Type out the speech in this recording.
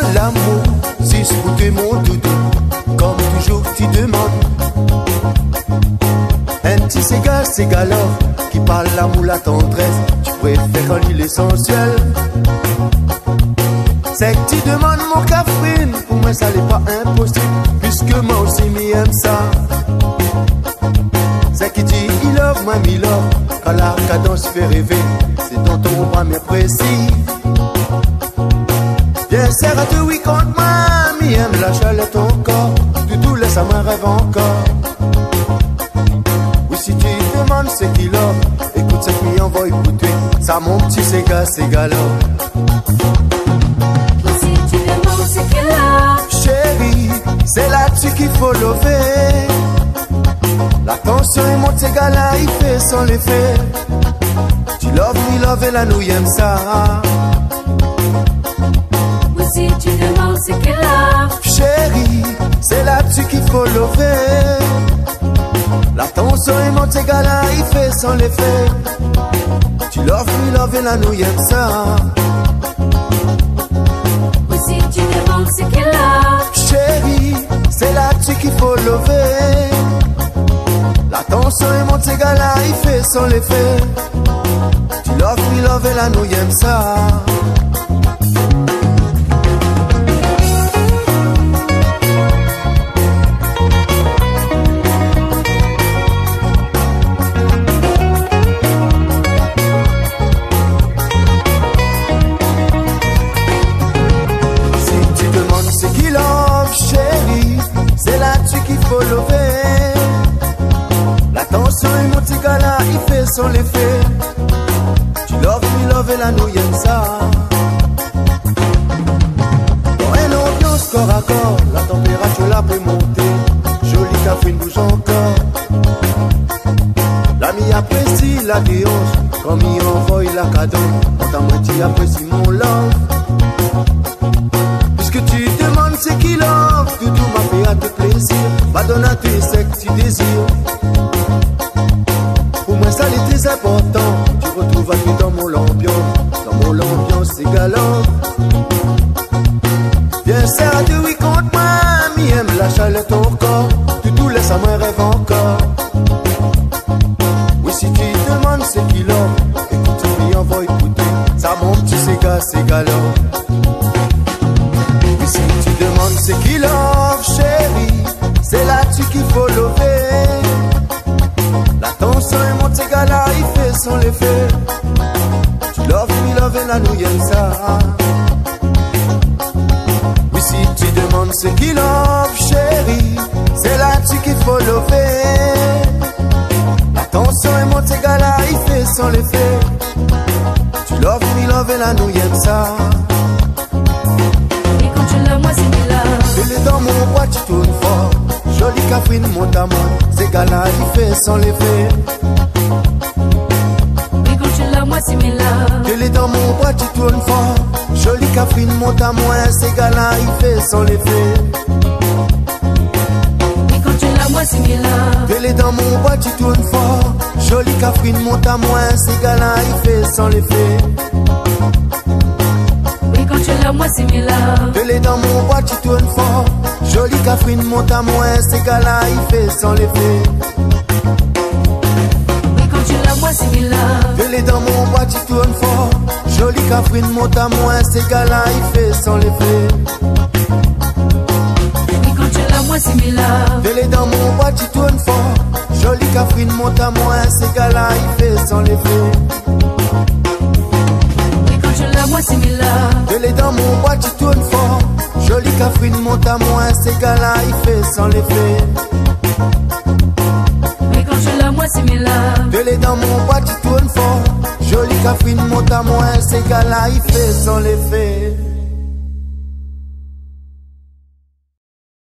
dans l'amour, si je pour te mon doudou, comme toujours tu demandes. Un petit Ségal qui parle l'amour, la tendresse, tu préfères en lui l'essentiel. C'est que tu demandes mon cafrine, pour moi ça n'est pas impossible, puisque moi aussi m'aime ça. C'est qui dit il love, moi me love, quand la cadence fait rêver, c'est dans ton bras mais précis. Bien serre à te oui contre moi, m'aime la chaleur ton corps, tout laisse à ma rêve encore. Oui si tu demandes c'est qui love, écoute cette nuit on va écouter, ça mon petit Ségal. Chérie, c'est là-dessus qu'il faut lever. La tension est montée, ces gars-là, il fait sans l'effet. Tu love, me love, et la nouille aime ça. Oui, si tu demandes, c'est qu'elle a. Chérie, c'est là-dessus qu'il faut lever. La tension est montée, ces gars-là, il fait sans l'effet. Tu love, me love, et la nouille aime ça. Si tu demandes ce qu'elle a. Chérie, c'est là-dessus qu'il faut lever. La tension est montée, ces gars-là, il fait sans l'effet. Tu love, me love, et la nouille aime ça. C'est là-dessus qu'il faut lever. La tension est montée, ces gars-là, il fait son effet. Tu love, me love, et la nouille aime ça. Dans une ambiance corps à corps, la température la peut monter. Jolie café bouge encore. L'ami apprécie la déonce, comme il envoie la cadeau. Quand ta moitié apprécie mon love. Puisque tu demandes c'est qui love, tout m'a fait à tes plaisirs, va donner à tes sexy désirs. Pour moi ça est très important, tu retrouves à tout dans mon ambiance c'est galant. Viens serre à deux oui contre moi, m'aime la chaleur ton corps, tout laisse à moi rêve encore. Oui si tu demandes c'est qui love, écoute bien on va écouter, ça mon petit Ségal. Si tu demandes c'est qui love, chérie, c'est là-dessus qu'il faut lever. La tension est montée, ces gars-là, il fait son effet. Tu love, me love, et la nouille aime ça. Oui, si tu demandes c'est qui love, chérie, c'est là-dessus qu'il faut lever. La tension est montée, ces gars-là, il fait son effet. Tu love, me love, et la nouille aime ça. Moi c'est Mila. Elle est dans mon bois, tu tournes fort. Jolie cafrine, monte à moi. Ces gars-là, il fait sans l'effet. Oui, quand tu l'as, moi c'est Mila. Elle est dans mon bois, tu tournes fort. Jolie cafrine, monte à moi. Ces gars-là, il fait sans l'effet. Oui, quand tu l'as, moi c'est Mila. Elle est dans mon bois, tu tournes fort. Jolie cafrine, monte à moi. Ces gars-là, il fait sans l'effet. Quand tu l'as, moi c'est Mila. Elle est dans mon bois, tu tournes fort. Jolie cafrine, monte à moi. Ces gars-là, il fait sans l'effet. Oui, quand tu l'as, moi c'est Mila. Elle est dans mon bois, tu tournes fort. Jolie cafrine, monte à moi. Ces gars-là, il fait sans l'effet. Oui, quand tu l'as, moi c'est Mila. Elle est dans mon bois, tu tournes fort. Jolie cafrine, monte à moi. Ces gars-là, il fait sans l'effet. Moi c'est Mila. Elle est dans mon bois, tu tournes fort. Jolie cafrine, monte à moi. Ces gars-là, il fait sans l'effet. Oui, quand tu l'as, moi c'est Mila. Elle est dans mon bois, tu tournes fort. Jolie cafrine, monte à moi. Ces gars-là, il fait sans l'effet.